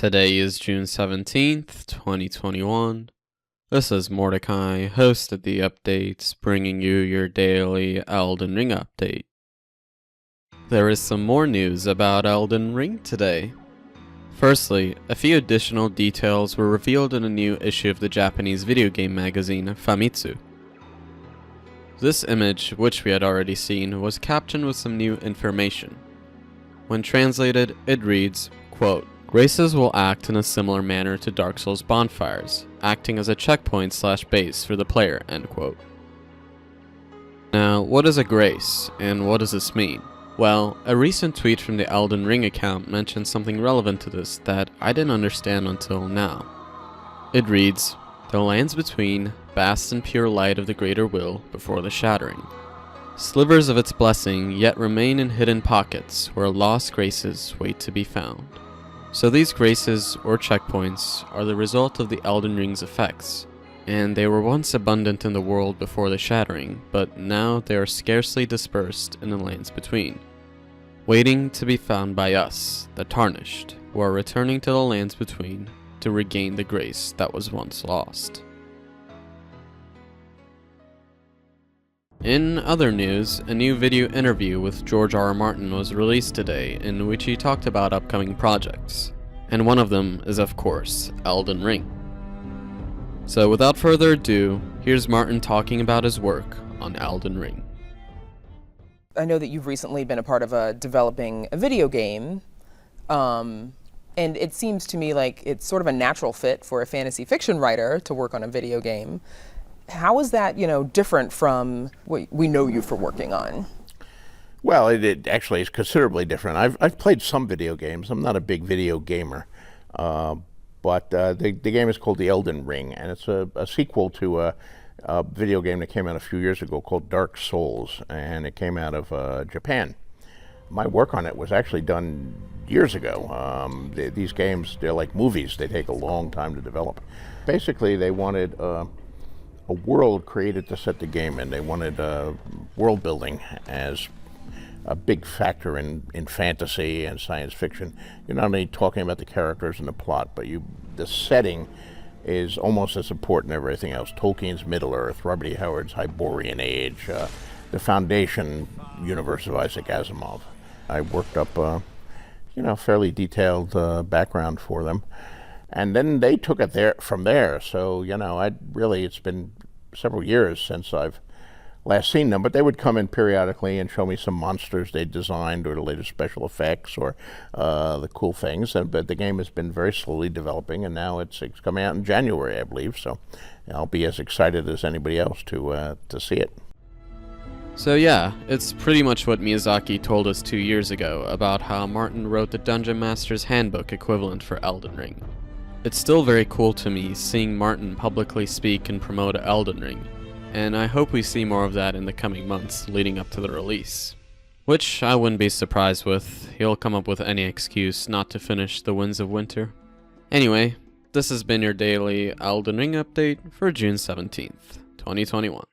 Today is June 17th, 2021. This is Mordecai, host of the updates, bringing you your daily Elden Ring update. There is some more news about Elden Ring today. Firstly, a few additional details were revealed in a new issue of the Japanese video game magazine Famitsu. This image, which we had already seen, was captioned with some new information. When translated, it reads, quote, "Graces will act in a similar manner to Dark Souls bonfires, acting as a checkpoint/base for the player," end quote. Now, what is a grace, and what does this mean? Well, a recent tweet from the Elden Ring account mentioned something relevant to this that I didn't understand until now. It reads, "The lands between, vast and pure light of the greater will before the shattering. Slivers of its blessing yet remain in hidden pockets where lost graces wait to be found." So these graces, or checkpoints, are the result of the Elden Ring's effects, and they were once abundant in the world before the shattering, but now they are scarcely dispersed in the lands between, waiting to be found by us, the Tarnished, who are returning to the lands between to regain the grace that was once lost. In other news, a new video interview with George R. R. Martin was released today, in which he talked about upcoming projects, and one of them is of course Elden Ring. So without further ado, here's Martin talking about his work on Elden Ring. I know that you've recently been a part of developing a video game, and it seems to me like it's sort of a natural fit for a fantasy fiction writer to work on a video game. How is that, different from what we know you for working on? Well, it actually is considerably different. I've played some video games. I'm not a big video gamer, but the game is called The Elden Ring, and it's a sequel to a video game that came out a few years ago called Dark Souls, and it came out of Japan. My work on it was actually done years ago. These games, they're like movies. They take a long time to develop. Basically, they wanted a world created to set the game in. They wanted world building as a big factor in fantasy and science fiction. You're not only talking about the characters and the plot, but the setting is almost as important as everything else. Tolkien's Middle-earth, Robert E. Howard's Hyborian Age, the Foundation universe of Isaac Asimov. I worked up fairly detailed background for them. And then they took it from there. So, it's been several years since I've last seen them, but they would come in periodically and show me some monsters they designed or the latest special effects or the cool things. But the game has been very slowly developing, and now it's coming out in January, I believe. So I'll be as excited as anybody else to see it. So yeah, it's pretty much what Miyazaki told us 2 years ago about how Martin wrote the Dungeon Master's Handbook equivalent for Elden Ring. It's still very cool to me seeing Martin publicly speak and promote Elden Ring, and I hope we see more of that in the coming months leading up to the release. Which I wouldn't be surprised with. He'll come up with any excuse not to finish The Winds of Winter. Anyway, this has been your daily Elden Ring update for June 17th, 2021.